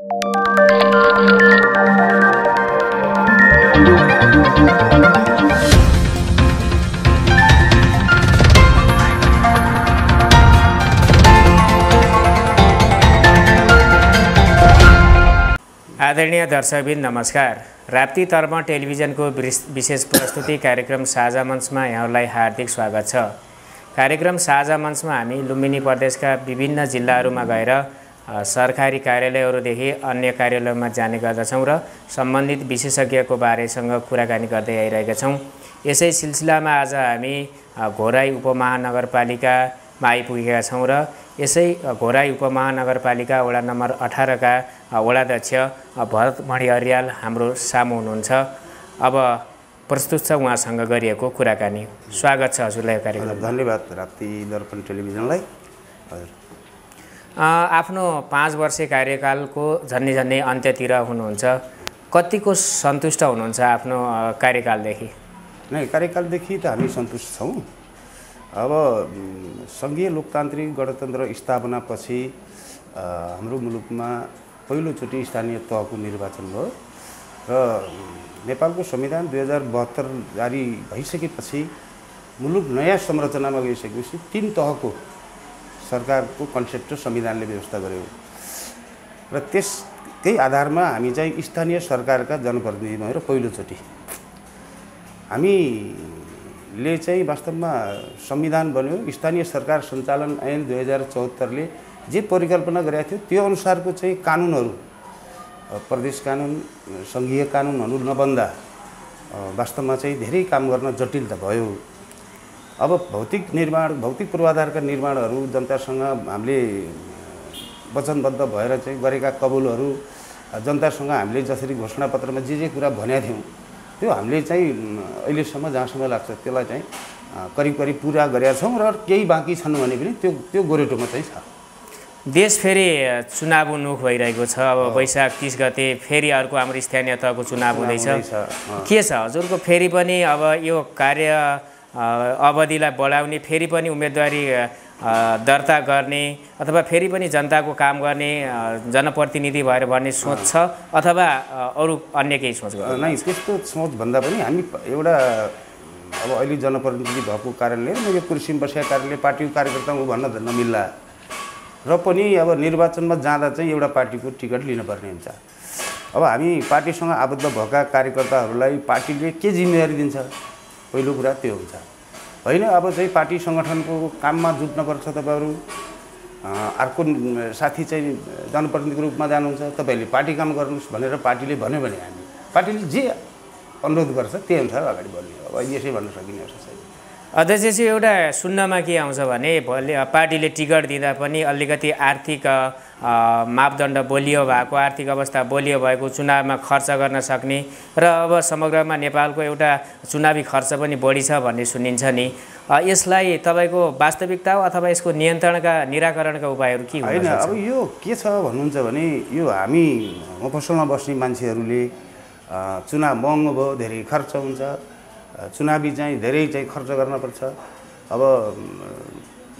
आदरणीय दर्शकबिन नमस्कार। राप्ती तर्म टेलिभिजनको विशेष प्रस्तुति कार्यक्रम साझा मञ्चमा यहाँलाई हार्दिक स्वागत छ। कार्यक्रम साझा मञ्चमा हामी लुम्बिनी प्रदेशका विभिन्न जिल्लाहरूमा गएर सरकारी कार्यालयहरूदेखि अन्य कार्यालयमा जाने गर्दछौँ र सम्बन्धित विशेषज्ञको बारेसँग कुराकानी गर्दै आइरहेका छौँ। यसै सिलसिलामा आज हामी घोराई उपमहानगरपालिकामा आइपुगेका छौँ र यसै घोराई उपमहानगरपालिका वडा नम्बर 18 का वडाध्यक्ष भरतमणि अर्याल हाम्रो सामु हुनुहुन्छ। अब प्रस्तुत छ उहाँसँग गरिएको कुराकानी। स्वागत छ हजुरलाई कार्यक्रम। धन्यवाद राप्ती दर्पण टेलिभिजनलाई। आफ्नो 5 वर्षे कार्यकालको झन्नै अन्त्यतिर हुनुहुन्छ। कतिको सन्तुष्ट हुनुहुन्छ आफ्नो कार्यकालदेखि? नै कार्यकालदेखि त हामी सन्तुष्ट छौँ। अब सङ्घीय लोकतान्त्रिक गणतन्त्र स्थापनापछि हाम्रो मुलुकमा पहिलोचोटि स्थानीय तहको निर्वाचन भयो र नेपालको संविधान 2072 जारी भइसकेपछि मुलुक नयाँ संरचनामा गइसकेपछि 3 तहको सरकारको कन्सेप्ट संविधानले व्यवस्था गर्यो र त्यही आधारमा हामी चाहिँ स्थानीय सरकारका जनप्रतिनिधि भएर पहिलोचोटि हामीले चाहिँ वास्तवमा संविधान बन्यो। स्थानीय सरकार सञ्चालन ऐन 2074 ले जे परिकल्पना गरेको थियो त्यो अनुसारको चाहिँ कानुनहरू, प्रदेश कानुन, सङ्घीय कानुनहरू नबन्दा वास्तवमा चाहिँ धेरै काम गर्न जटिलता भयो। अब भौतिक पूर्वाधारका निर्माणहरू जनतासँग हामीले वचनबद्ध भएर चाहिँ गरेका कबुलहरू जनतासँग हामीले जसरी घोषणापत्रमा जे कुरा भनेका थियौँ त्यो हामीले चाहिँ अहिलेसम्म जहाँसम्म लाग्छ त्यसलाई चाहिँ करिब पुरा गरेका छौँ र केही बाँकी छन् भने पनि त्यो गोरेटोमा चाहिँ छ। देश फेरि चुनाव उन्मुख भइरहेको छ। अब वैशाख 30 गते फेरि अर्को हाम्रो स्थानीय तहको चुनाव हुँदैछ। के छ हजुरको फेरि पनि अब यो कार्य अवधिलाई बढाउने, फेरि पनि उम्मेदवारी दर्ता गर्ने अथवा फेरि पनि जनताको काम गर्ने जनप्रतिनिधि भएर भन्ने सोच छ अथवा अरू अन्य केही सोच गर्नु? नै, त्यस्तो सोच भन्दा पनि हामी एउटा अब अहिले जनप्रतिनिधि भएको कारणले मैले कुर्सीमा बसेका कारणले पार्टीको कार्यकर्ता हो भन्न नमिल्ला र पनि अब निर्वाचनमा जाँदा चाहिँ एउटा पार्टीको टिकट लिनुपर्ने हुन्छ। अब हामी पार्टीसँग आबद्ध भएका कार्यकर्ताहरूलाई पार्टीले के जिम्मेवारी दिन्छ पहिलो कुरा त्यो हुन्छ। होइन अब चाहिँ पार्टी सङ्गठनको काममा जुट्नुपर्छ तपाईँहरू, अर्को साथी चाहिँ जनप्रतिनिधिको रूपमा जानुहुन्छ, तपाईँले पार्टी काम गर्नुहोस् भनेर पार्टीले भन्यो भने हामी पार्टीले जे अनुरोध गर्छ त्यही अनुसार अगाडि बढ्ने। अब यसै भन्न सकिने अवस्था छैन। अध्यक्ष एउटा सुन्नमा के आउँछ भने पार्टीले टिकट दिँदा पनि अलिकति आर्थिक मापदण्ड बलियो भएको, आर्थिक अवस्था बलियो भएको चुनावमा खर्च गर्न सक्ने र अब समग्रमा नेपालको एउटा चुनावी खर्च पनि बढी छ भन्ने सुनिन्छ नि। यसलाई तपाईँको वास्तविकता हो अथवा यसको निराकरणका उपायहरू के हुन्? होइन, अब यो के छ भन्नुहुन्छ भने यो हामी मफसलमा बस्ने मान्छेहरूले चुनाव महँगो भयो, धेरै खर्च हुन्छ, चुनावी चाहिँ धेरै चाहिँ खर्च गर्नुपर्छ। अब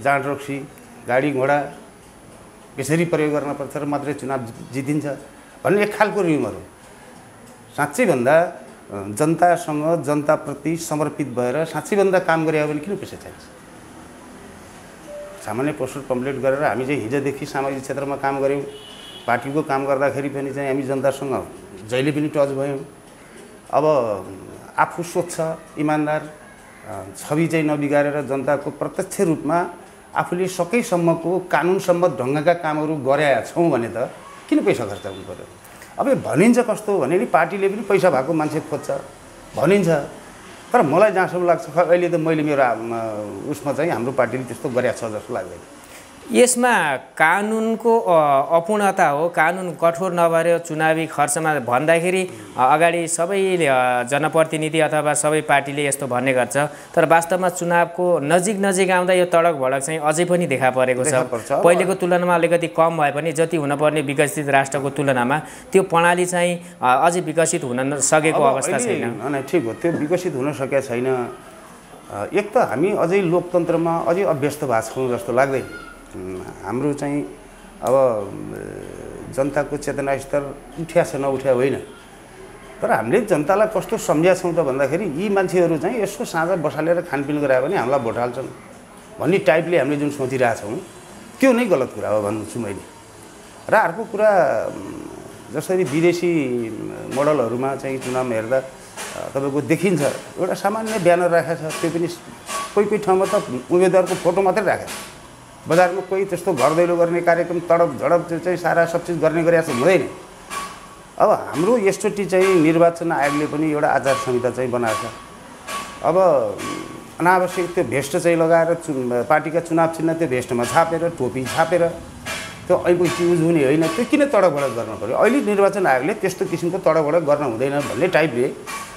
जाँड रक्सी, गाडी घोडा यसरी प्रयोग गर्नुपर्छ र मात्रै चुनाव जितिन्छ भन्ने एक खालको र्युमर हो। साँच्चै भन्दा जनतासँग जनताप्रति समर्पित भएर साँच्चै भन्दा काम गरे भने किन पैसा चाहिन्छ? सामान्य पोस्टर पम्पलेट गरेर हामी चाहिँ हिजोदेखि सामाजिक क्षेत्रमा काम गऱ्यौँ। पार्टीको काम गर्दाखेरि पनि चाहिँ हामी जनतासँग जहिले पनि टच भयौँ। अब आफू स्वच्छ इमान्दार छवि चाहिँ नबिगारेर जनताको प्रत्यक्ष रूपमा आफूले सकेसम्मको कानुनसम्मत ढङ्गका कामहरू गरेका छौँ भने त किन पैसा खर्च गर्नु पर्यो? अब यो भनिन्छ कस्तो भने नि पार्टीले पनि पैसा भएको मान्छे खोज्छ भनिन्छ, तर मलाई जहाँसम्म लाग्छ अहिले त मैले मेरो उसमा चाहिँ हाम्रो पार्टीले त्यस्तो गरेको छ जस्तो लाग्दैन। यसमा कानुनको अपूर्णता हो। कानुन कठोर नभएर चुनावी खर्चमा भन्दाखेरि अगाडि सबै जनप्रतिनिधि अथवा सबै पार्टीले यस्तो भन्ने गर्छ, तर वास्तवमा चुनावको नजिक आउँदा यो तडक भडक चाहिँ अझै पनि देखा परेको छ। पहिलेको तुलनामा अलिकति कम भए पनि जति हुनुपर्ने विकसित राष्ट्रको तुलनामा त्यो प्रणाली चाहिँ अझै विकसित हुन सकेको अवस्था छैन। ठिक हो, त्यो विकसित हुन सकेका छैन। एक त हामी अझै लोकतन्त्रमा अझै अभ्यस्त भएको छौँ जस्तो लाग्दैन। हाम्रो चाहिँ अब जनताको चेतना स्तर उठ्या छ नउठ्या होइन, तर हामीले जनतालाई कस्तो सम्झ्या छौँ त भन्दाखेरि यी मान्छेहरू चाहिँ यसो साँझ बसालेर खानपिन गरायो भने हामीलाई भोट हाल्छन् भन्ने टाइपले हामीले जुन सोचिरहेछौँ त्यो नै गलत कुरा हो भन्छु मैले। र अर्को कुरा, जसरी विदेशी मोडलहरूमा चाहिँ चुनाव हेर्दा तपाईँको देखिन्छ एउटा सामान्य ब्यानर राखेको छ, त्यो पनि कोही कोही ठाउँमा त उम्मेदवारको फोटो मात्रै राखेको छ। बजारमा कोही त्यस्तो घर दैलो गर्ने कार्यक्रम तडप झडप चाहिँ सारा सब चिज गर्ने गरेको हुँदैन। अब हाम्रो यसचोटि चाहिँ निर्वाचन आयोगले पनि एउटा आचार संहिता चाहिँ बनाएको छ। अब अनावश्यक त्यो भेस्ट चाहिँ लगाएर पार्टीका चुनाव चिन्ह त्यो भेस्टमा छापेर टोपी छापेर त्यो अहिले युज हुने होइन, त्यो किन तडकभडक गर्न पऱ्यो? अहिले निर्वाचन आयोगले त्यस्तो किसिमको तडकभडक गर्न हुँदैन भन्ने टाइपले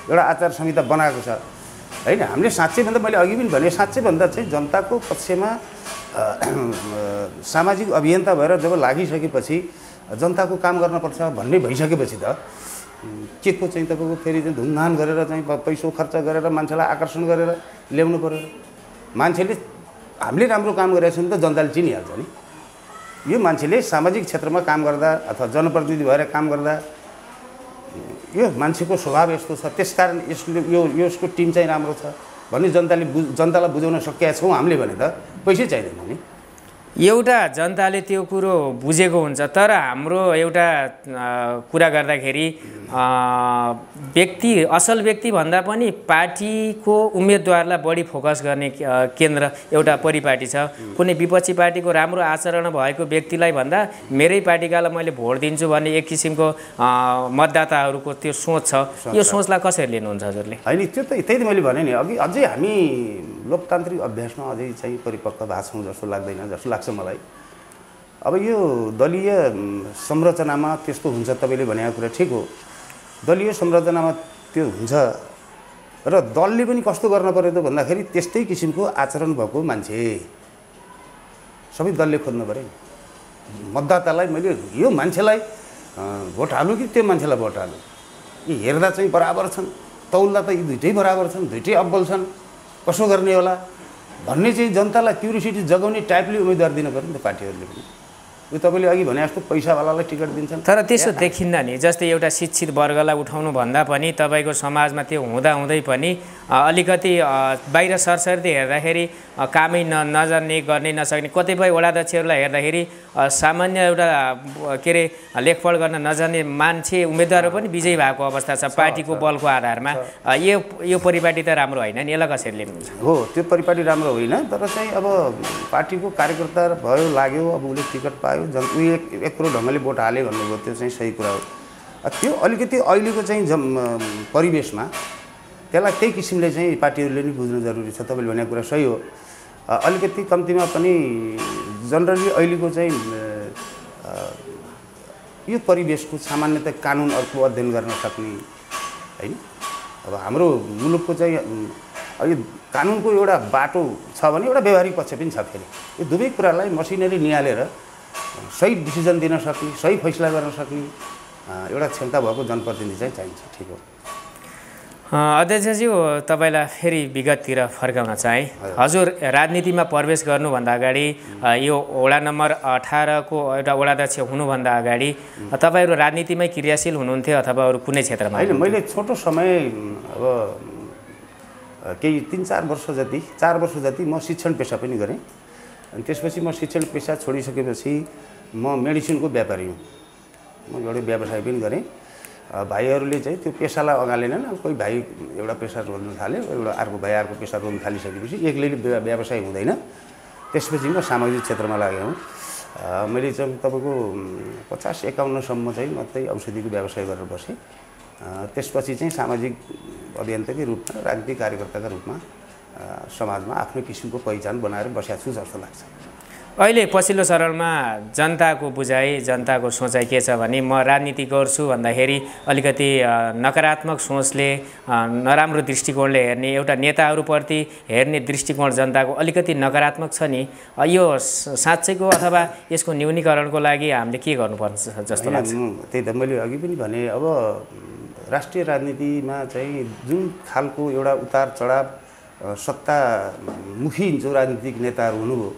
एउटा आचार संहिता बनाएको छ होइन। हामीले साँच्चैभन्दा मैले अघि पनि भने साँच्चैभन्दा चाहिँ जनताको पक्षमा सामाजिक अभियन्ता भएर जब लागिसकेपछि जनताको काम गर्नुपर्छ भन्ने भइसकेपछि त के को चाहिँ तपाईँको फेरि चाहिँ धुमधाम गरेर चाहिँ पैसो खर्च गरेर मान्छेलाई आकर्षण गरेर ल्याउनु पऱ्यो। मान्छेले हामीले राम्रो काम गरेको छौँ त जनताले चिनिहाल्छ नि। यो मान्छेले सामाजिक क्षेत्रमा काम गर्दा अथवा जनप्रतिनिधि भएर काम गर्दा यो मान्छेको स्वभाव यस्तो छ, त्यसकारण यसको टिम चाहिँ राम्रो छ भन्ने जनतालाई बुझाउन सकेका छौँ हामीले भने त पैसै चाहिँदैन नि। एउटा जनताले त्यो कुरो बुझेको हुन्छ, तर हाम्रो एउटा कुरा गर्दाखेरि व्यक्ति असल व्यक्ति भन्दा पनि पार्टीको उम्मेदवारलाई बढी फोकस गर्ने केन्द्र एउटा परिपाटी छ। कुनै विपक्षी पार्टीको राम्रो आचरण भएको व्यक्तिलाई भन्दा मेरै पार्टीकालाई मैले भोट दिन्छु भन्ने एक किसिमको मतदाताहरूको त्यो सोच छ। यो सोचलाई कसरी लिनुहुन्छ हजुरले? होइन, त्यो त त्यही त मैले भने नि अघि, अझै हामी लोकतान्त्रिक अभ्यासमा अझै चाहिँ परिपक्व भएको छौँ जस्तो लाग्दैन, जस्तो लाग्छ मलाई। अब यो दलीय संरचनामा त्यस्तो हुन्छ, तपाईँले भनेको कुरा ठिक हो, दलीय संरचनामा त्यो हुन्छ र दलले पनि कस्तो गर्न पर्यो त भन्दाखेरि त्यस्तै किसिमको आचरण भएको मान्छे सबै दलले खोज्नु पऱ्यो नि। मतदातालाई मैले यो मान्छेलाई भोट हाल्नु कि त्यो मान्छेलाई भोट हाल्नु, यी हेर्दा चाहिँ बराबर छन्, तौलदा त यी दुइटै बराबर छन्, दुइटै अब्बल छन्, कसो गर्ने होला भन्ने चाहिँ जनतालाई क्युरियोसिटी जगाउने टाइपले उम्मेदवार दिनु पऱ्यो नि त पार्टीहरूले पनि। यो तपाईँले अघि भने जस्तो पैसावालालाई टिकट दिन्छन्, तर त्यसो देखिन्न नि। जस्तै एउटा शिक्षित वर्गलाई उठाउनु भन्दा पनि तपाईँको समाजमा त्यो हुँदै पनि अलिकति बाहिर सरसर्ती हेर्दाखेरि कामै नजान्ने गर्ने नसक्ने कतिपय वडाध्यक्षहरूलाई हेर्दाखेरि सामान्य एउटा के अरे लेखपढ गर्न नजान्ने मान्छे उम्मेदवारहरू पनि विजयी भएको अवस्था छ पार्टीको बलको आधारमा। यो परिपाटी त राम्रो होइन नि, यसलाई कसरी लिनुहुन्छ? हो, त्यो परिपाटी राम्रो होइन, तर चाहिँ अब पार्टीको कार्यकर्ता भयो लाग्यो, अब उसले टिकट पायो, एक कुरो ढङ्गले भोट हाल्यो भन्नुभयो, त्यो चाहिँ सही कुरा हो। त्यो अलिकति अहिलेको चाहिँ परिवेशमा त्यसलाई त्यही किसिमले चाहिँ पार्टीहरूले नि बुझ्नु जरुरी छ। तपाईँले भनेको कुरा सही हो, अलिकति कम्तीमा पनि जनरली अहिलेको चाहिँ यो परिवेशको सामान्यतः कानुनहरूको अध्ययन गर्न सक्ने होइन। अब हाम्रो मुलुकको चाहिँ यो कानुनको एउटा बाटो छ भने एउटा व्यवहारिक पक्ष पनि छ। फेरि यो दुवै कुरालाई मसिनरी निहालेर सही डिसिजन दिन सक्ने, सही फैसला गर्न सक्ने एउटा क्षमता भएको जनप्रतिनिधि चाहिँ चाहिन्छ। ठिक हो। अध्यक्षज्यू, तपाईँलाई फेरि विगततिर फर्काउन चाहे। हजुर राजनीतिमा प्रवेश गर्नुभन्दा अगाडि यो वडा नम्बर 18 को एउटा वडाध्यक्ष हुनुभन्दा अगाडि तपाईँहरू राजनीतिमै क्रियाशील हुनुहुन्थ्यो अथवा अरू कुनै क्षेत्रमा? होइन, मैले छोटो समय अब केही 3-4 वर्ष जति म शिक्षण पेसा पनि गरेँ। अनि त्यसपछि म शिक्षण पेसा छोडिसकेपछि म मेडिसिनको व्यापारी हुँ। म एउटा व्यवसाय पनि गरेँ। भाइहरूले चाहिँ त्यो पेसालाई अँगालेनन्। कोही भाइ एउटा पेसा रोज्न थाल्यो, एउटा अर्को भाइ अर्को पेसा रोज्न थालिसकेपछि एक्लैले व्यवसाय हुँदैन। त्यसपछि म सामाजिक क्षेत्रमा लागेँ। मैले चाहिँ तपाईँको 50-51 सम्म चाहिँ मात्रै औषधिको व्यवसाय गरेर बसेँ। त्यसपछि चाहिँ सामाजिक अभियन्ताकै रूपमा, राजनीतिक कार्यकर्ताका रूपमा समाजमा आफ्नो किसिमको पहिचान बनाएर बसेको छु जस्तो लाग्छ। अहिले पछिल्लो चरणमा जनताको बुझाइ, जनताको सोचाइ के छ भने म राजनीति गर्छु भन्दाखेरि अलिकति नकारात्मक सोचले, नराम्रो दृष्टिकोणले हेर्ने, एउटा नेताहरूप्रति हेर्ने दृष्टिकोण जनताको अलिकति नकारात्मक छ नि। यो साँच्चैको अथवा यसको न्यूनीकरणको लागि हामीले के गर्नुपर्छ जस्तो लाग्छ? त्यही त मैले अघि पनि भने, अब राष्ट्रिय राजनीतिमा चाहिँ जुन खालको एउटा उतार चढाव सत्तामुखी जो राजनीतिक नेताहरू हुनुभयो,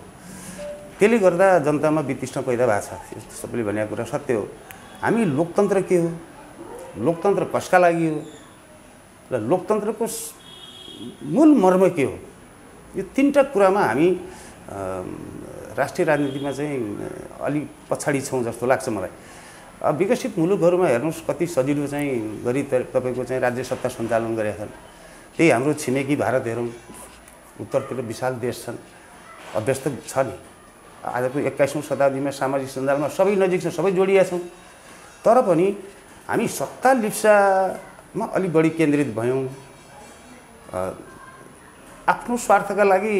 त्यसले गर्दा जनतामा वितृष्णा पैदा भएको छ। सबैले भनेको कुरा सत्य हो। हामी लोकतन्त्र के हो, लोकतन्त्र कसका लागि हो र लोकतन्त्रको मूल मर्म के हो, यो तीनटा कुरामा हामी राष्ट्रिय राजनीतिमा चाहिँ अलि पछाडि छौँ जस्तो लाग्छ मलाई। विकसित मुलुकहरूमा हेर्नुहोस् कति सजिलो चाहिँ गरी तपाईँको चाहिँ राज्य सत्ता सञ्चालन गरेका छन्। त्यही हाम्रो छिमेकी भारत हेरौँ, उत्तरतिर विशाल देश छन्, अभ्यस्त छ नि। आजको 21औं शताब्दीमा सामाजिक सञ्जालमा सबै नजिक छौँ, सबै जोडिया छौँ। तर पनि हामी सत्ता लिप्सामा अलि बढी केन्द्रित भयौँ। आफ्नो स्वार्थका लागि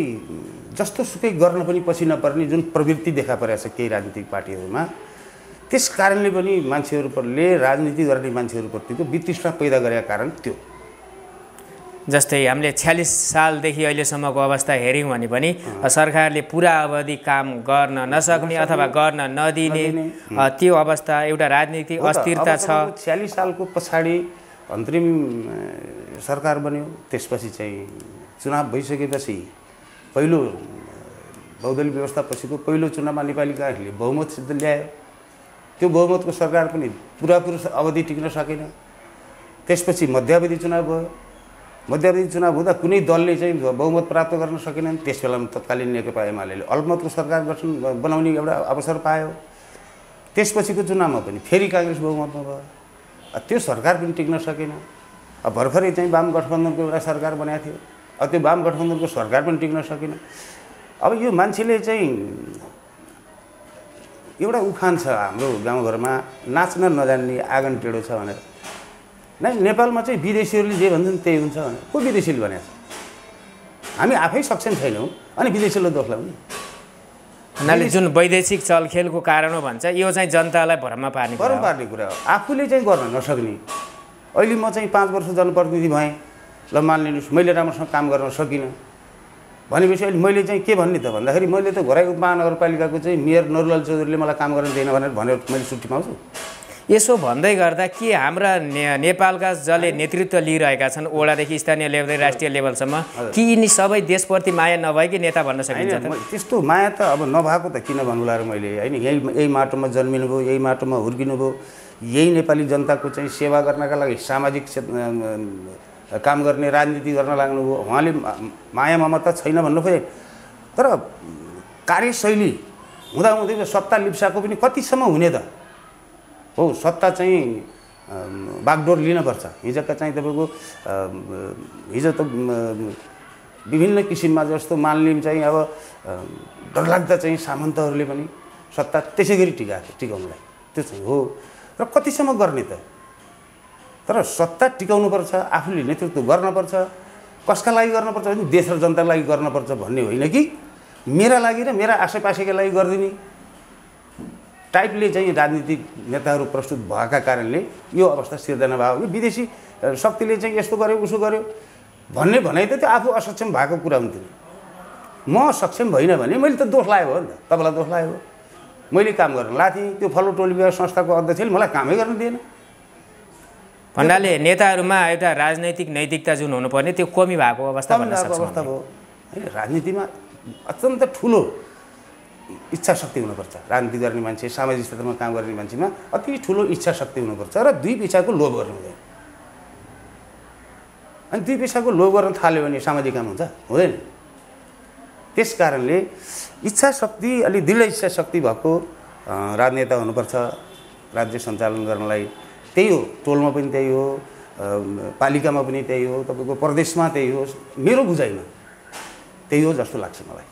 जस्तो सुकै गर्न पनि पछि नपर्ने जुन प्रवृत्ति देखा परेको छ केही राजनीतिक पार्टीहरूमा, त्यस कारणले पनि मान्छेहरूले राजनीति गर्ने मान्छेहरूप्रतिको वितृष्णा पैदा गरेका कारण त्यो। जस्तै हामीले 46 सालदेखि अहिलेसम्मको अवस्था हेऱ्यौँ भने पनि सरकारले पुरा अवधि काम गर्न नसक्ने अथवा गर्न नदिने त्यो अवस्था, एउटा राजनीतिक अस्थिरता छ। 46 सालको पछाडि अन्तरिम सरकार बन्यो, त्यसपछि चाहिँ चुनाव भइसकेपछि पहिलो बहुदलीय व्यवस्थापछिको पहिलो चुनावमा नेपाली काङ्ग्रेसले बहुमत सिद्ध ल्यायो। त्यो बहुमतको सरकार पनि पुरापुरो अवधि टिक्न सकेन। त्यसपछि मध्यावधि चुनाव भयो। मध्यावधि चुनाव हुँदा कुनै दलले चाहिँ बहुमत प्राप्त गर्न सकेनन्। त्यस बेलामा तत्कालीन नेकपा एमाले अल्पमतको सरकार गठन बनाउने एउटा अवसर पायो। त्यसपछिको चुनावमा पनि फेरि काङ्ग्रेस बहुमतमा भयो। त्यो सरकार पनि टिक्न सकेन। भर्खरै चाहिँ वाम गठबन्धनको एउटा सरकार बनाएको थियो। त्यो वाम गठबन्धनको सरकार पनि टिक्न सकेन। अब यो मान्छेले चाहिँ एउटा उखान छ हाम्रो गाउँघरमा, नाच्न नजान्ने आँगन टेढो छ भनेर। नै नेपालमा चाहिँ विदेशीहरूले जे भन्छन् त्यही हुन्छ भनेर को विदेशीले भनेको छ? हामी आफै सक्षम छैनौँ अनि विदेशीले दोष लाउने। उनीहरूले जुन वैदेशिक चलखेलको कारण हो भन्छ, यो चाहिँ जनतालाई भ्रममा पार्ने कुरा हो। आफूले चाहिँ गर्न नसक्ने। अहिले म चाहिँ 5 वर्ष जनप्रतिनिधि भएँ, ल मानिलिनुहोस् मैले राम्रोसँग काम गर्न सकिनँ भनेपछि अहिले मैले चाहिँ के भन्ने त भन्दाखेरि मैले त घोराई उपमहानगरपालिकाको चाहिँ मेयर नरुलाल चौधरीले मलाई काम गर्न दिएन भनेर मैले छुट्टी पाउँछु। यसो भन्दै गर्दा के हाम्रा नेपालका जसले नेतृत्व लिइरहेका छन् वडादेखि स्थानीय लेभल राष्ट्रिय लेभलसम्म, कि यिनी सबै देशप्रति माया नभएकै नेता भन्न सकिन्छ त? त्यस्तो माया त अब नभएको त किन भन्नुला र मैले, होइन। यही माटोमा जन्मिनुभयो, यही माटोमा हुर्किनुभयो, यही नेपाली जनताको चाहिँ सेवा गर्नका लागि सामाजिक काम गर्ने राजनीति गर्न लाग्नुभयो। उहाँले माया ममता छैन भन्नु खोजे, तर कार्यशैली हुँदाहुँदै सत्ता लिप्साको पनि कतिसम्म हुने त हो। सत्ता चाहिँ बागडोर लिनुपर्छ। हिजोका चाहिँ तपाईँको हिजो त विभिन्न किसिममा जस्तो मानलिम चाहिँ अब डरलाग्दा चाहिँ सामन्तहरूले पनि सत्ता त्यसै गरी टिकाउनुलाई त्यो चाहिँ हो। र कतिसम्म गर्ने त? तर सत्ता टिकाउनुपर्छ, आफूले नेतृत्व गर्नुपर्छ। कसका लागि गर्नुपर्छ भने देश र जनताको लागि गर्नुपर्छ भन्ने होइन कि मेरा लागि र मेरा आसेपासेका लागि गरिदिने टाइपले चाहिँ राजनीतिक नेताहरू प्रस्तुत भएका कारणले यो अवस्था सिर्जना भयो। यो विदेशी शक्तिले चाहिँ यस्तो गर्यो उसो गर्यो भन्ने भनाइ त त्यो आफू असक्षम भएको कुरा हुन्थ्यो। म सक्षम भइनँ भने मैले त दोष लायो हो नि त, तपाईँलाई दोष लायो। मैले काम गर्न लाथेँ, त्यो फलो टोली विभाग संस्थाको अध्यक्षले मलाई कामै गर्न दिएन भन्नाले नेताहरूमा एउटा राजनैतिक नैतिकता जुन हुनुपर्ने त्यो कमी भएको अवस्था भन्न सक्छौँ भयो। होइन, राजनीतिमा अत्यन्त ठुलो इच्छा शक्ति हुनुपर्छ। राजनीति गर्ने मान्छे, सामाजिक क्षेत्रमा काम गर्ने मान्छेमा अति ठुलो इच्छा शक्ति हुनुपर्छ र दुई पैसाको लोभ गर्नु हुँदैन। अनि दुई पैसाको लोभ गर्न थाल्यो भने सामाजिक काम हुन्छ? हुँदैन। त्यस कारणले इच्छा शक्ति, अलि दृढ इच्छा शक्ति भएको राजनेता हुनुपर्छ राज्य सञ्चालन गर्नलाई। त्यही हो, टोलमा पनि त्यही हो, पालिकामा पनि त्यही हो, तपाईँको प्रदेशमा त्यही हो। मेरो बुझाइमा त्यही हो जस्तो लाग्छ मलाई।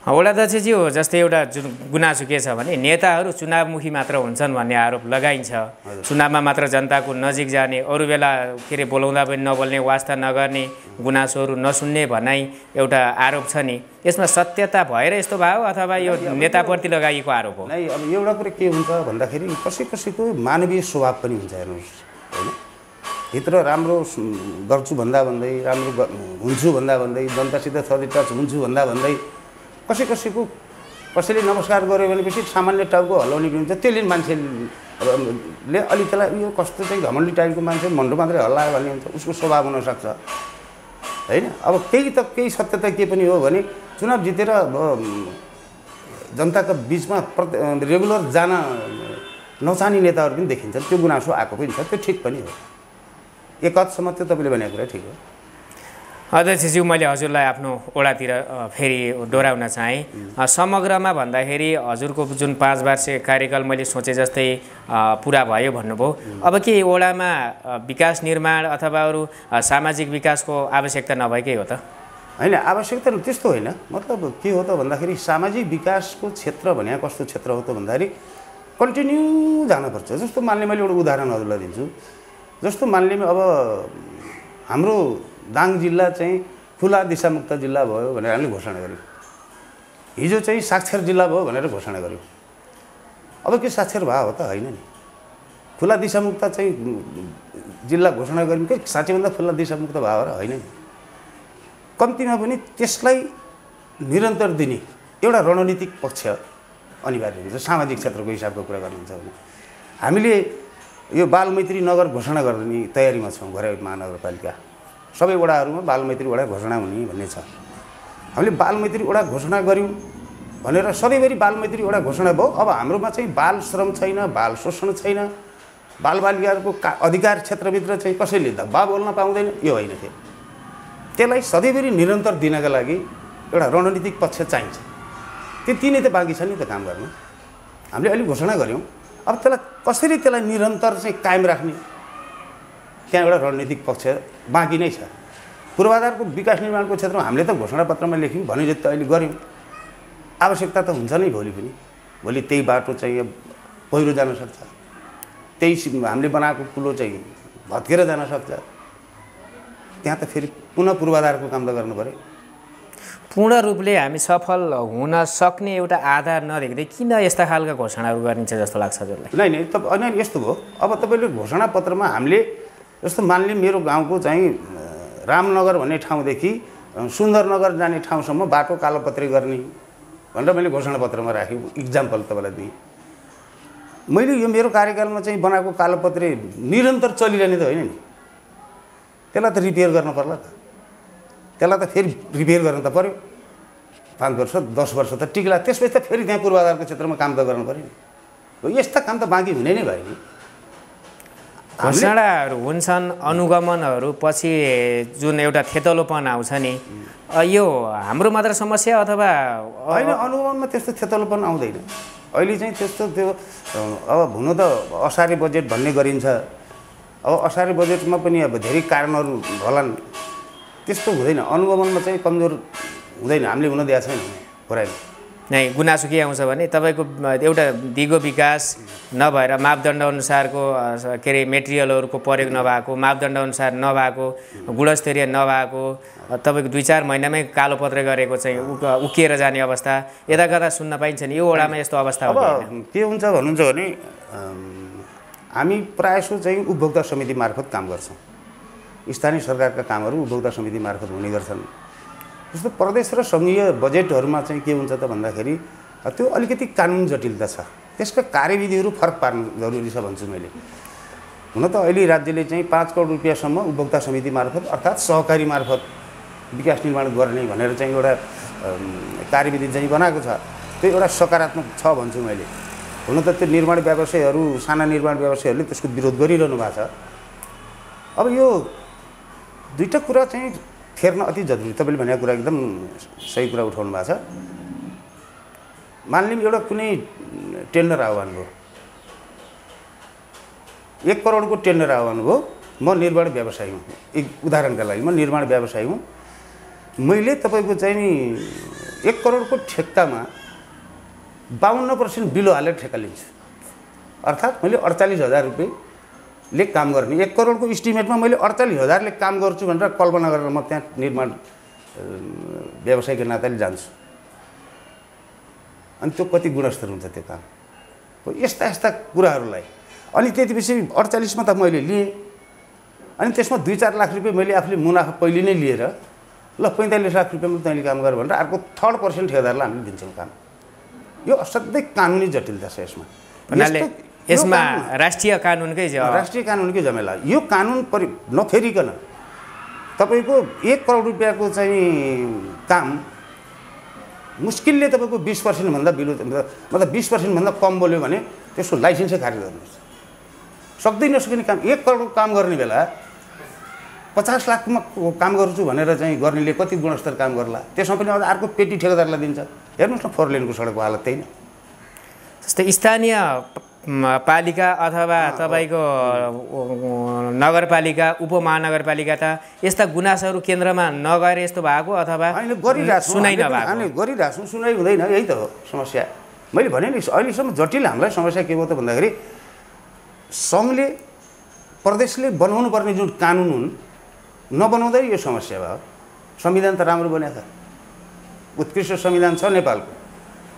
वडाध्यक्षजी हो, जस्तै एउटा जुन गुनासो के छ भने नेताहरू चुनावमुखी मात्र हुन्छन् भन्ने आरोप लगाइन्छ। चुनावमा मात्र जनताको नजिक जाने, अरू बेला के अरे बोलाउँदा पनि नबोल्ने, वास्ता नगर्ने, गुनासोहरू नसुन्ने भन्ने एउटा आरोप छ नि, यसमा सत्यता भएर यस्तो भयो अथवा यो नेताप्रति लगाइएको आरोप हो? नै, अब एउटा कुरा के हुन्छ भन्दाखेरि कसैको मानवीय स्वभाव पनि हुन्छ। हेर्नुहोस्, होइन, भित्र राम्रो गर्छु भन्दा भन्दै, राम्रो हुन्छु भन्दा भन्दै, जनतासित सदिटच हुन्छु भन्दा भन्दै कसैले नमस्कार गर्यो भनेपछि सामान्य टाउको हल्लाउने पनि हुन्छ। त्यसले मान्छेले अलि त्यसलाई यो कस्तो चाहिँ घमण्डी टाइपको मान्छे मन्डो मात्रै हल्लायो भन्ने हुन्छ, उसको स्वभाव हुनसक्छ। होइन, अब केही सत्यता के पनि हो भने चुनाव जितेर अब जनताको बिचमा रेगुलर जान नचाहने नेताहरू पनि देखिन्छन्। त्यो गुनासो आएको पनि छ, त्यो ठिक पनि हो। एक हदसम्म त्यो तपाईँले भनेको कुरा ठिक हो। अध्यक्षज्यू, मैले हजुरलाई आफ्नो ओडातिर फेरि डोराउन चाहेँ। समग्रमा भन्दाखेरि हजुरको जुन 5 वार्षिक कार्यकाल मैले सोचे जस्तै पुरा भयो भन्नुभयो। अब के ओडामा विकास निर्माण अथवा अरू सामाजिक विकासको आवश्यकता नभएकै हो त? होइन, आवश्यकता त्यस्तो होइन। मतलब के हो त भन्दाखेरि सामाजिक विकासको क्षेत्र भने कस्तो क्षेत्र हो त भन्दाखेरि कन्टिन्यू जानुपर्छ। जस्तो मान्ने मैले एउटा उदाहरण हजुरलाई दिन्छु। जस्तो मान्ने अब हाम्रो दाङ जिल्ला चाहिँ खुला दिशामुक्त जिल्ला भयो भनेर हामीले घोषणा गर्यौँ। हिजो चाहिँ साक्षर जिल्ला भयो भनेर घोषणा गर्यौँ। अब के साक्षर भयो हो त? होइन नि। खुला दिशामुक्त चाहिँ जिल्ला घोषणा गर्यौँ कि साँच्चैभन्दा खुला दिशामुक्त भयो र? होइन नि। कम्तीमा पनि त्यसलाई निरन्तर दिने एउटा रणनीतिक पक्ष अनिवार्य हुन्छ। सामाजिक क्षेत्रको हिसाबको कुरा गर्नुहुन्छ भने हामीले यो बालमैत्री नगर घोषणा गर्ने तयारीमा छौँ। घरे महानगरपालिका सबै वडाहरूमा बालमैत्री वडा घोषणा हुने भन्ने छ। हामीले बालमैत्री वडा घोषणा गऱ्यौँ भनेर सधैँभरि बालमैत्री वडा घोषणा भयो। अब हाम्रोमा चाहिँ बाल श्रम छैन, बाल शोषण छैन, बालबालिकाहरूको अधिकार क्षेत्रभित्र चाहिँ कसैले धब्बा बोल्न पाउँदैन, यो होइन। त्यसलाई सधैँभरि निरन्तर दिनका लागि एउटा रणनीतिक पक्ष चाहिन्छ। त्यति नै त बाँकी छ नि त काम गर्नु। हामीले अहिले घोषणा गऱ्यौँ, अब त्यसलाई कसरी त्यसलाई निरन्तर चाहिँ कायम राख्ने, त्यहाँ एउटा रणनीतिक पक्ष बाँकी नै छ। पूर्वाधारको विकास निर्माणको क्षेत्रमा हामीले त घोषणापत्रमा लेख्यौँ भने जति अहिले गऱ्यौँ। आवश्यकता त हुन्छ नै भोलि पनि। भोलि त्यही बाटो चाहिँ पहिरो जान सक्छ, त्यही हामीले बनाएको पुलो चाहिँ भत्केर जान सक्छ। त्यहाँ त फेरि पुनः पूर्वाधारको काम त गर्नु पऱ्यो। पूर्ण रूपले हामी सफल हुन सक्ने एउटा आधार नदेख्दै किन यस्ता खालका घोषणाहरू गरिन्छ जस्तो लाग्छ हजुरलाई? नै होइन, यस्तो भयो। अब तपाईँले घोषणापत्रमा हामीले जस्तो मान्ने मेरो गाउँको चाहिँ रामनगर भन्ने ठाउँदेखि सुन्दरनगर जाने ठाउँसम्म बाटो कालोपत्री गर्ने भनेर मैले घोषणापत्रमा राखेँ। इक्जाम्पल तपाईँलाई दिएँ। मैले यो मेरो कार्यकालमा चाहिँ बनाएको कालोपत्री निरन्तर चलिरहने त होइन नि। त्यसलाई त रिपेयर गर्न पर्ला त। त्यसलाई त फेरि रिपेयर गर्न त पऱ्यो। 5 वर्ष 10 वर्ष त टिक्ला। त्यसपछि त फेरि त्यहाँ पूर्वाधारको क्षेत्रमा काम त गर्नु पऱ्यो नि। यस्ता काम त बाँकी हुने नै भयो नि। घोषणाहरू हुन्छन्, अनुगमनहरू पछि जुन एउटा थेतलोपन आउँछ नि, यो हाम्रो मात्र समस्या अथवा होइन? अनुगमनमा त्यस्तो थेतलोपन आउँदैन अहिले चाहिँ। त्यस्तो त्यो अब हुनु त असारे बजेट भन्ने गरिन्छ। अब असारे बजेटमा पनि अब धेरै कारणहरू होलान्, त्यस्तो हुँदैन। अनुगमनमा चाहिँ कमजोर हुँदैन, हामीले हुन दिएको छैन पुरै। नै गुनासो के आउँछ भने तपाईँको एउटा दिगो विकास नभएर मापदण्ड अनुसारको के अरे मेटेरियलहरूको प्रयोग नभएको, मापदण्ड अनुसार नभएको, गुणस्तरीय नभएको, तपाईँको 2-4 महिनामै कालोपत्र गरेको चाहिँ उकिएर जाने अवस्था यता कता सुन्न पाइन्छ नि। यो वडामा यस्तो अवस्था हो? अब के हुन्छ भन्नुहुन्छ भने हामी प्रायःसो चाहिँ उपभोक्ता समिति मार्फत काम गर्छौँ। स्थानीय सरकारका कामहरू उपभोक्ता समिति मार्फत हुने गर्छन्। जस्तो प्रदेश र सङ्घीय बजेटहरूमा चाहिँ के हुन्छ त भन्दाखेरि त्यो अलिकति कानुन जटिलता छ। त्यसका कार्यविधिहरू फरक पार्नु जरुरी छ भन्छु मैले। हुन त अहिले राज्यले चाहिँ 5 करोड रुपियाँसम्म उपभोक्ता समिति मार्फत अर्थात् सहकारी मार्फत विकास निर्माण गर्ने भनेर चाहिँ एउटा कार्यविधि चाहिँ बनाएको छ। त्यो एउटा सकारात्मक छ भन्छु मैले। हुन त त्यो निर्माण व्यवसायहरू, साना निर्माण व्यवसायहरूले त्यसको विरोध गरिरहनु भएको छ। अब यो दुईटा कुरा चाहिँ फेर्न अति जरुरी। तपाईँले भनेको कुरा एकदम सही कुरा उठाउनु भएको छ। मान्यौँ एउटा कुनै टेन्डर आह्वान भयो, 1 करोडको टेन्डर आह्वान भयो। म निर्माण व्यवसायी हुँ, एक उदाहरणका लागि म निर्माण व्यवसायी हुँ। मैले तपाईँको चाहिँ नि 1 करोडको ठेक्कामा 52% बिलो हालेर ठेक्का लिन्छु। अर्थात् मैले 48,000 रुपियाँले काम गर्ने, 1 करोडको इस्टिमेटमा मैले 48,000ले काम गर्छु भनेर कल्पना गरेर म त्यहाँ निर्माण व्यवसायको नाताले जान्छु। अनि त्यो कति गुणस्तर हुन्छ त्यो काम? यस्ता यस्ता कुराहरूलाई अनि त्यतिपछि 48 मा त मैले लिएँ। अनि त्यसमा 2-4 लाख रुपियाँ मैले आफूले मुनाफा पहिले नै लिएर ल 45 लाख रुपियाँमा तैँले काम गर भनेर अर्को 3rd% ठेकेदारलाई हामीले दिन्छौँ काम। यो असाध्यै कानुनी जटिलता छ यसमा। यसमा राष्ट्रिय कानुनकै झमेला। यो कानुन नफेरिकन तपाईँको 1 करोड रुपियाँको चाहिँ काम मुस्किलले तपाईँको 20% भन्दा मतलब 20% भन्दा कम बोल्यो भने त्यसको लाइसेन्सै खारिज गर्नुहोस्। सक्दै नसक्ने काम 1 करोडको काम गर्ने बेला 50 लाखमा काम गर्छु भनेर चाहिँ गर्नेले कति गुणस्तर काम गर्ला? त्यसमा पनि अझ अर्को पेटी ठेकेदारलाई दिन्छ। हेर्नुहोस् न 4 लेनको सडकको हालत त्यही नै। जस्तै स्थानीय पालिका अथवा तपाईँको नगरपालिका उपमहानगरपालिका त यस्ता गुनासोहरू केन्द्रमा नगएर यस्तो भएको अथवा सुनाइ नभएको? हामीले गरिरहेछौँ, सुनाइ हुँदैन, यही त हो समस्या। मैले भने नि अहिलेसम्म जटिल हामीलाई समस्या के भयो त भन्दाखेरि सङ्घले प्रदेशले बनाउनु पर्ने जुन कानुन हुन् नबनाउँदै यो समस्या भयो। संविधान त राम्रो बनेको छ, उत्कृष्ट संविधान छ नेपालको,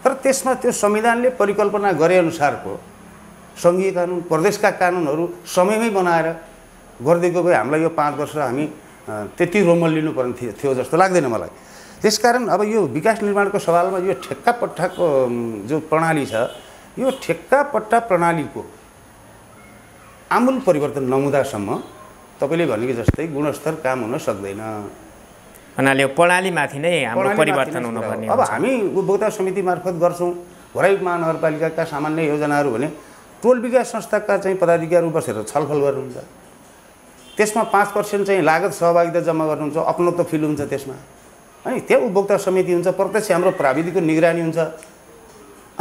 तर त्यसमा त्यो संविधानले परिकल्पना गरे अनुसारको सङ्घीय कानुन प्रदेशका कानुनहरू समयमै बनाएर गरिदिएको भए हामीलाई यो 5 वर्ष हामी त्यति रोमल लिनुपर्ने थियो जस्तो लाग्दैन मलाई। त्यसकारण अब यो विकास निर्माणको सवालमा यो ठेक्का पट्टाको जो प्रणाली छ, यो ठेक्का पट्टा प्रणालीको आमूल परिवर्तन नहुँदासम्म तपाईँले भनेको जस्तै गुणस्तर काम हुन सक्दैन। भन्नाले प्रणालीमाथि नै हाम्रो परिवर्तन हुनुपर्ने। अब हामी उपभोक्ता समिति मार्फत गर्छौँ। भराई महानगरपालिकाका सामान्य योजनाहरू भने टोल विकास संस्थाका चाहिँ पदाधिकारीहरू बसेर छलफल गर्नुहुन्छ। त्यसमा 5% चाहिँ लागत सहभागिता जम्मा गर्नुहुन्छ, अपनत्व फिल हुन्छ त्यसमा। अनि त्यहाँ उपभोक्ता समिति हुन्छ, प्रत्यक्ष हाम्रो प्राविधिकको निगरानी हुन्छ।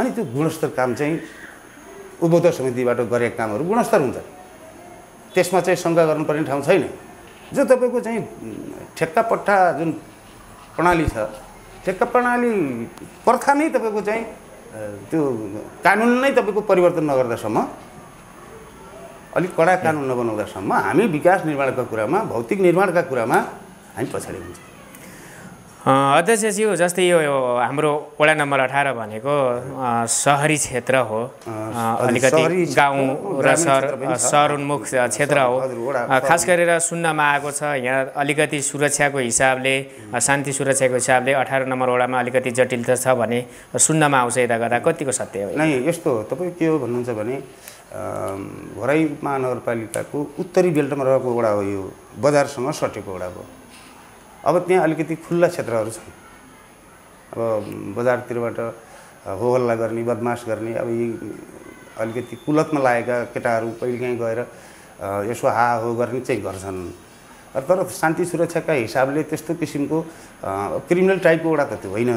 अनि त्यो गुणस्तर काम चाहिँ उपभोक्ता समितिबाट गरेका कामहरू गुणस्तर हुन्छ। त्यसमा चाहिँ शङ्का गर्नुपर्ने ठाउँ छैन। जो तपाईँको चाहिँ ठेक्का पट्टा जुन प्रणाली छ, ठेक्का प्रणाली प्रथा नै तपाईँको चाहिँ त्यो कानुन नै तपाईँको परिवर्तन नगर्दासम्म, अलिक कडा कानुन नबनाउँदासम्म हामी विकास निर्माणका कुरामा, भौतिक निर्माणका कुरामा हामी पछाडि हुन्छौँ। अध्यक्षज्यू, जस्तै यो हाम्रो वडा नम्बर 18 भनेको सहरी क्षेत्र हो, अलिकति गाउँ र सहरोन्मुख क्षेत्र हो। खास गरेर सुन्नमा आएको छ यहाँ अलिकति सुरक्षाको हिसाबले, शान्ति सुरक्षाको हिसाबले 18 नम्बर वडामा अलिकति जटिलता छ भने सुन्नमा आउँछ। यता गर्दा कतिको सत्य हो? नै यस्तो हो, तपाईँ के हो भन्नुहुन्छ भने भराई महानगरपालिकाको उत्तरी बेल्टमा रहेको वडा हो, यो बजारसँग सटेको वडा हो। अब त्यहाँ अलिकति खुल्ला क्षेत्रहरू छन्। अब बजारतिरबाट होहल्ला गर्ने, बदमास गर्ने, अब यी अलिकति कुलतमा लागेका केटाहरू कहिलेकाहीँ गएर यसो हाहो गर्ने चाहिँ गर्छन्। तर शान्ति सुरक्षाका हिसाबले त्यस्तो किसिमको क्रिमिनल टाइपको वडा त त्यो होइन।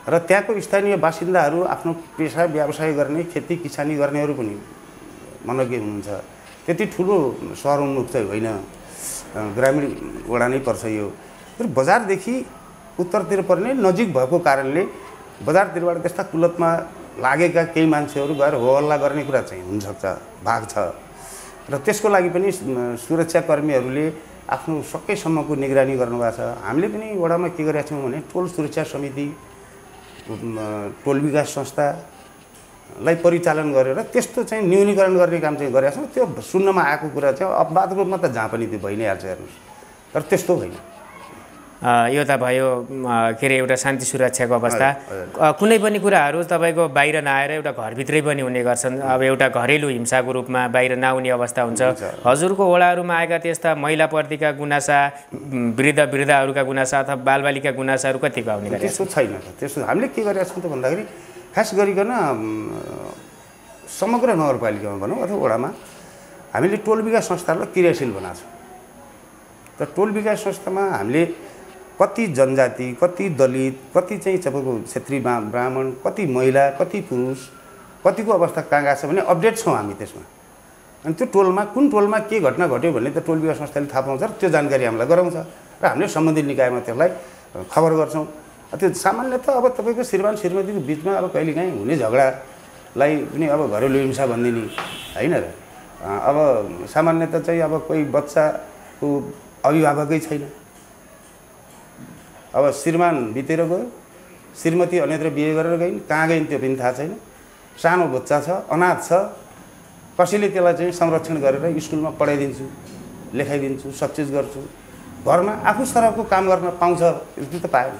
र त्यहाँको स्थानीय बासिन्दाहरू आफ्नो पेसा व्यवसाय गर्ने, खेती किसानी गर्नेहरू पनि मनज्ञ हुनुहुन्छ। त्यति ठुलो सहरोन्मुख चाहिँ होइन, ग्रामीण वडा नै पर्छ यो। तर बजारदेखि उत्तरतिर पर्ने नजिक भएको कारणले बजारतिरबाट त्यस्ता कुलतमा लागेका केही मान्छेहरू गएर होहल्ला गर्ने कुरा चाहिँ हुनसक्छ, भाग छ। र त्यसको लागि पनि सुरक्षाकर्मीहरूले आफ्नो सकेसम्मको निगरानी गर्नुभएको छ। हामीले पनि वडामा के गरेका छौँ भने टोल सुरक्षा समिति, टोल विकास संस्थालाई परिचालन गरेर त्यस्तो चाहिँ न्यूनीकरण गर्ने काम चाहिँ गरेका छौँ। त्यो सुन्नमा आएको कुरा चाहिँ अपवाद रूपमा त जहाँ पनि त्यो भइ नै हाल्छ हेर्नुहोस्, तर त्यस्तो होइन। यो त भयो के अरे एउटा शान्ति सुरक्षाको अवस्था। कुनै पनि कुराहरू तपाईँको बाहिर नआएर एउटा घरभित्रै पनि हुने गर्छन्। अब एउटा घरेलु हिंसाको रूपमा बाहिर नआउने अवस्था हुन्छ। हजुरको वडाहरूमा आएका त्यस्ता महिलाप्रतिका गुनासा, वृद्धहरूका गुनासा अथवा बालबालिका गुनासाहरू कतिको आउने गरे? त्यस्तो छैन। त्यस्तो हामीले के गरेका छौँ त भन्दाखेरि खास गरिकन समग्र नगरपालिकामा भनौँ अथवा वडामा हामीले टोल विकास संस्थाहरूलाई क्रियाशील बनाएको छौँ। त टोल विकास संस्थामा हामीले कति जनजाति, कति दलित, कति चाहिँ तपाईँको क्षेत्री ब्राह्मण, कति महिला, कति पुरुष, कतिको अवस्था कहाँ गएको छ भने अपडेट छौँ हामी त्यसमा। अनि त्यो टोलमा कुन टोलमा के घटना घट्यो भन्ने त टोल विकास संस्थाले थाहा पाउँछ र त्यो जानकारी हामीलाई गराउँछ र हामीले सम्बन्धित निकायमा त्यसलाई खबर गर्छौँ। त्यो सामान्यतः अब तपाईँको श्रीमान श्रीमतीको बिचमा अब कहिलेकाहीँ हुने झगडालाई पनि अब घरेलु हिंसा भनिदिने होइन र। अब सामान्यतः चाहिँ अब कोही बच्चाको अभिभावकै छैन, अब श्रीमान बितेर गयो, श्रीमती अन्यत्र बिहे गरेर गइन्, कहाँ गइन् त्यो पनि थाहा छैन, सानो बच्चा छ, अनाथ छ, कसैले त्यसलाई चाहिँ संरक्षण गरेर स्कुलमा पढाइदिन्छु, लेखाइदिन्छु, सब चिज गर्छु, घरमा आफू सरहको काम गर्न पाउँछ त्यो त पाएन,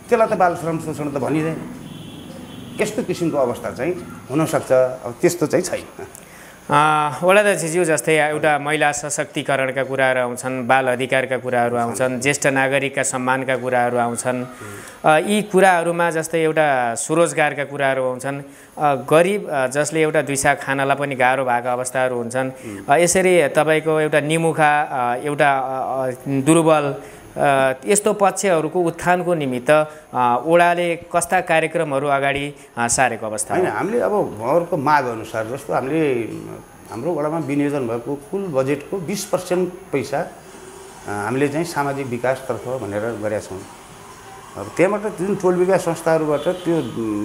त्यसलाई त बाल श्रम शोषण त भनिँदैन। यस्तो किसिमको अवस्था चाहिँ हुनसक्छ। अब त्यस्तो चाहिँ छैन। वडाध्यक्षज्यू जस्तै एउटा महिला सशक्तिकरणका कुराहरू आउँछन्, बाल अधिकारका कुराहरू आउँछन्, ज्येष्ठ नागरिकका सम्मानका कुराहरू आउँछन्। यी कुराहरूमा जस्तै एउटा स्वरोजगारका कुराहरू आउँछन्। गरिब जसले एउटा दुई साग खानलाई पनि गाह्रो भएको अवस्थाहरू हुन्छन्। यसरी तपाईँको एउटा निमुखा एउटा दुर्बल यस्तो पक्षहरूको उत्थानको निमित्त ओडाले कस्ता कार्यक्रमहरू अगाडि सारेको अवस्था होइन? हामीले अब उहाँहरूको माग अनुसार जस्तो हामीले हाम्रो वडामा विनियोजन भएको कुल बजेटको 20% पैसा हामीले चाहिँ सामाजिक विकासतर्फ भनेर गरेका छौँ। अब त्यहाँबाट जुन टोल विकास संस्थाहरूबाट त्यो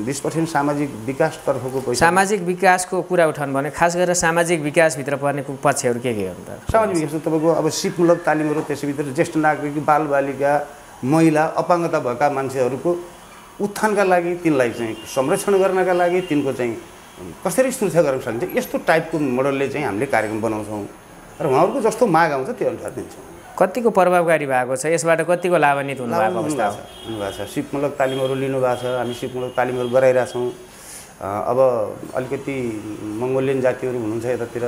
20% सामाजिक विकासतर्फको पैसा, सामाजिक विकासको कुरा उठाउनु भने खास गरेर सामाजिक विकासभित्र पर्ने पक्षहरू के हो त? सामाजिक विकास तपाईँको अब सिपमूलक तालिमहरू, त्यसैभित्र ज्येष्ठ नागरिक, बालबालिका, महिला, अपाङ्गता भएका मान्छेहरूको उत्थानका लागि, तिनलाई चाहिँ संरक्षण गर्नका लागि तिनको चाहिँ कसरी सुरक्षा गर्न सकिन्छ, यस्तो टाइपको मोडलले चाहिँ हामीले कार्यक्रम बनाउँछौँ र उहाँहरूको जस्तो माग आउँछ त्यो अनुसार दिन्छौँ। कतिको प्रभावकारी भएको छ? यसबाट कतिको लाभान्वित हुनुभएको अवस्था हो? हुनुभएको छ। सिपमूलक तालिमहरू लिनुभएको छ, हामी सिपमूलक तालिमहरू गराइरहेछौँ। अब अलिकति मङ्गोलियन जातिहरू हुनुहुन्छ यतातिर,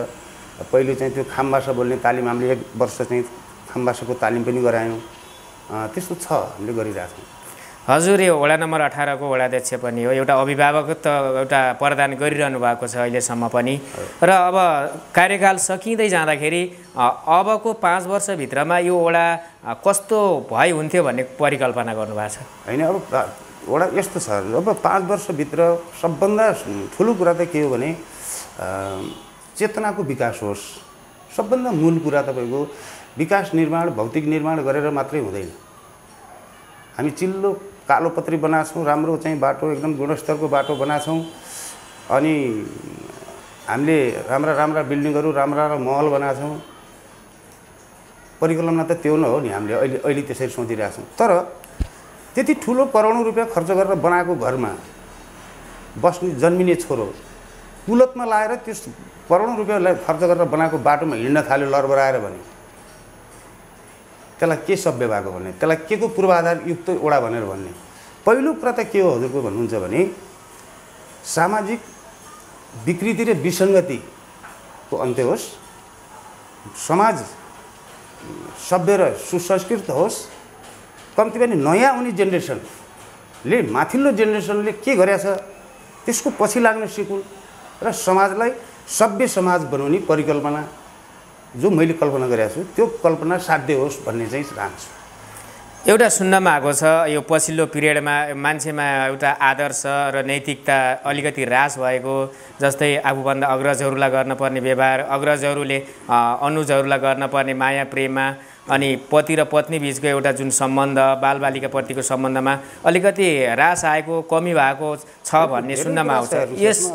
पहिले चाहिँ त्यो खामभाषा बोल्ने तालिम हामीले 1 वर्ष चाहिँ खामभाषाको तालिम पनि गरायौँ। त्यस्तो छ, हामीले गरिरहेछौँ। हजुर यो वडा नम्बर 18 को वडाध्यक्ष पनि हो, एउटा अभिभावकत्व एउटा प्रदान गरिरहनु भएको छ अहिलेसम्म पनि। र अब कार्यकाल सकिँदै जाँदाखेरि अबको 5 वर्षभित्रमा यो वडा कस्तो भइ हुन्थ्यो भन्ने परिकल्पना गर्नुभएको छ? होइन, अब वडा यस्तो छ, अब 5 वर्षभित्र सबभन्दा ठुलो कुरा त के हो भने चेतनाको विकास होस्। सबभन्दा मूल कुरा तपाईँको विकास निर्माण, भौतिक निर्माण गरेर मात्रै हुँदैन। हामी चिल्लो कालोपत्री बनाएको छौँ, राम्रो चाहिँ बाटो, एकदम गुणस्तरको बाटो बनाएको छौँ, अनि हामीले राम्रा बिल्डिङहरू, राम्रा महल बनाएको छौँ। परिकल्पना त त्यो न हो नि, हामीले अहिले त्यसरी सोचिरहेको छौँ। तर त्यति ठुलो करोडौँ रुपियाँ खर्च गरेर बनाएको घरमा बस्ने जन्मिने छोरो कुलतमा लाएर त्यस करोडौँ रुपियाँ खर्च गरेर बनाएको बाटोमा हिँड्न थाल्यो लरबराएर भने त्यसलाई के सभ्य भएको भन्ने, त्यसलाई के को पूर्वाधार युक्त वडा भनेर भन्ने? पहिलो कुरा त के हो हजुरको भन्नुहुन्छ भने सामाजिक विकृति र विसङ्गतिको अन्त्य होस्, समाज सभ्य र सुसंस्कृत होस्, कम्ती पनि नयाँ आउने जेनेरेसनले, माथिल्लो जेनेरेसनले के गरेछ त्यसको पछि लाग्न सिकुन् र समाजलाई सभ्य समाज बनाउने परिकल्पना जो मैले कल्पना गरेको छु त्यो कल्पना साध्य होस् भन्ने चाहिँ चाहन्छु। एउटा सुन्नमा आएको छ यो पछिल्लो पिरियडमा मान्छेमा एउटा आदर्श र नैतिकता अलिकति ह्रास भएको, जस्तै आफूभन्दा अग्रजहरूलाई गर्नुपर्ने व्यवहार, अग्रजहरूले अनुजहरूलाई गर्नुपर्ने माया प्रेममा, अनि पति र पत्नी बिचको एउटा जुन सम्बन्ध, बालबालिकाप्रतिको सम्बन्धमा अलिकति ह्रास आएको, कमी भएको छ भन्ने सुन्नमा आउँछ। यस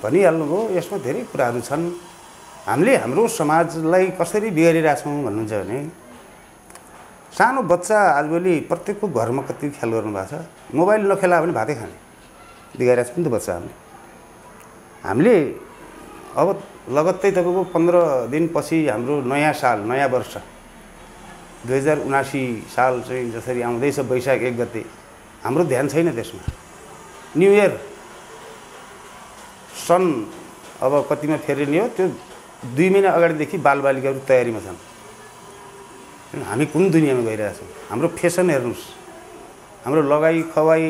भनिहाल्नुभयो, यसमा धेरै कुराहरू छन्। हामीले हाम्रो समाजलाई कसरी बिगारिरहेछौँ भन्नुहुन्छ भने सानो बच्चा आजभोलि प्रत्येकको घरमा कति ख्याल गर्नुभएको छ, मोबाइल नखेला भने भातै खाने बिगारिरहेको छ नि त बच्चा। हामीले अब लगत्तै तपाईँको 15 दिनपछि हाम्रो नयाँ साल, नयाँ वर्ष 2079 साल चाहिँ जसरी आउँदैछ वैशाख 1 गते, हाम्रो ध्यान छैन त्यसमा। न्यु इयर सन अब कतिमा फेरिने हो त्यो 2 महिना अगाडिदेखि बालबालिकाहरू तयारीमा छन्। हामी कुन दुनियाँमा गइरहेछौँ? हाम्रो फेसन हेर्नुहोस्, हाम्रो लगाई खवाई,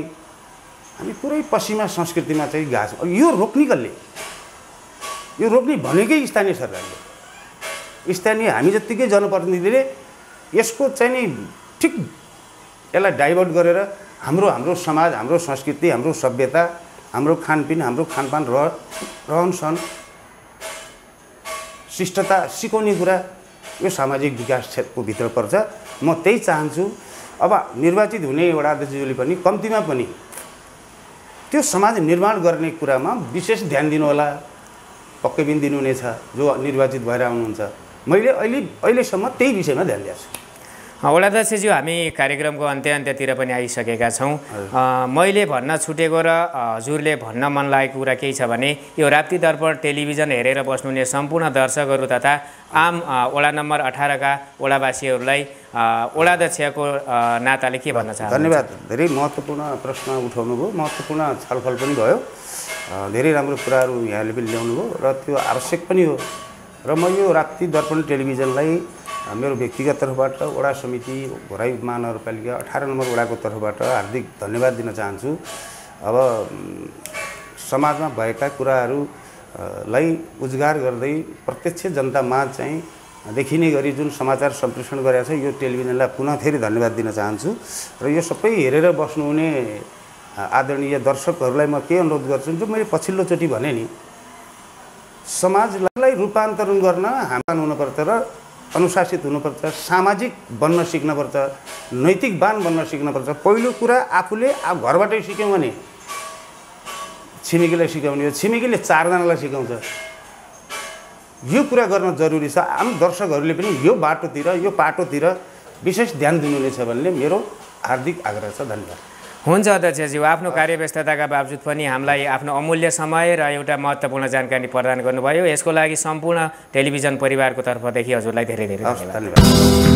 हामी पुरै पश्चिमा संस्कृतिमा चाहिँ गएको छौँ। यो रोक्ने कसले? यो रोक्ने भनेकै स्थानीय सरकारले, स्थानीय हामी जत्तिकै जनप्रतिनिधिले यसको चाहिँ नि ठिक यसलाई डाइभर्ट गरेर हाम्रो समाज, हाम्रो संस्कृति, हाम्रो सभ्यता, हाम्रो खानपिन, हाम्रो खानपान, रहनसहन, शिष्टता सिकाउने कुरा यो सामाजिक विकास क्षेत्रको भित्र पर्छ। म त्यही चाहन्छु अब निर्वाचित हुने वडाध्यक्षले पनि कम्तीमा पनि त्यो समाज निर्माण गर्ने कुरामा विशेष ध्यान दिनु होला। पक्कै पनि दिनुहुनेछ जो निर्वाचित भएर आउनुहुन्छ। मैले अहिलेसम्म त्यही विषयमा ध्यान दिएको छु। वडाध्यक्षज्यू, हामी कार्यक्रमको अन्त्यतिर पनि आइसकेका छौँ। मैले भन्न छुटेको र हजुरले भन्न मन लागेको कुरा केही छ भने यो राप्ती दर्पण टेलिभिजन हेरेर बस्नुहुने सम्पूर्ण दर्शकहरू तथा आम वडा नम्बर 18 का वडावासीहरूलाई वडाध्यक्षको नाताले के भन्न चाहनुहुन्छ? धन्यवाद। धेरै महत्त्वपूर्ण प्रश्न उठाउनुभयो, महत्त्वपूर्ण छलफल पनि भयो। धेरै राम्रो कुराहरू यहाँले पनि ल्याउनुभयो र त्यो आवश्यक पनि हो र म यो राप्ती दर्पण टेलिभिजनलाई मेरो व्यक्तिगत तर्फबाट वडा समिति घोराई महानगरपालिका 18 नम्बर वडाको तर्फबाट हार्दिक धन्यवाद दिन चाहन्छु। अब समाजमा भएका कुराहरूलाई उजागर गर्दै प्रत्यक्ष जनतामाझ चाहिँ देखिने गरी जुन समाचार सम्प्रेषण गरेको छ यो टेलिभिजनलाई पुनः फेरि धन्यवाद दिन चाहन्छु र यो सबै हेरेर बस्नुहुने आदरणीय दर्शकहरूलाई म के अनुरोध गर्छु जो मैले पछिल्लोचोटि भने नि समाजलाई रूपान्तरण गर्न हामी हुनुपर्छ र अनुशासित हुनुपर्छ, सामाजिक बन्न सिक्नुपर्छ, नैतिकवान बन्न सिक्नुपर्छ। पहिलो कुरा आफूले घरबाटै सिक्यौँ भने छिमेकीलाई सिकाउने हो, छिमेकीले 4 जनालाई सिकाउँछ। यो कुरा गर्न जरुरी छ। आम दर्शकहरूले पनि यो बाटोतिर यो पाटोतिर विशेष ध्यान दिनुहुनेछ भन्ने मेरो हार्दिक आग्रह छ। धन्यवाद। हुन्छ अध्यक्षज्यू, आफ्नो कार्यव्यस्तताका बावजुद पनि हामीलाई आफ्नो अमूल्य समय र एउटा महत्त्वपूर्ण जानकारी प्रदान गर्नुभयो। यसको लागि सम्पूर्ण टेलिभिजन परिवारको तर्फदेखि हजुरलाई धेरै धेरै धन्यवाद।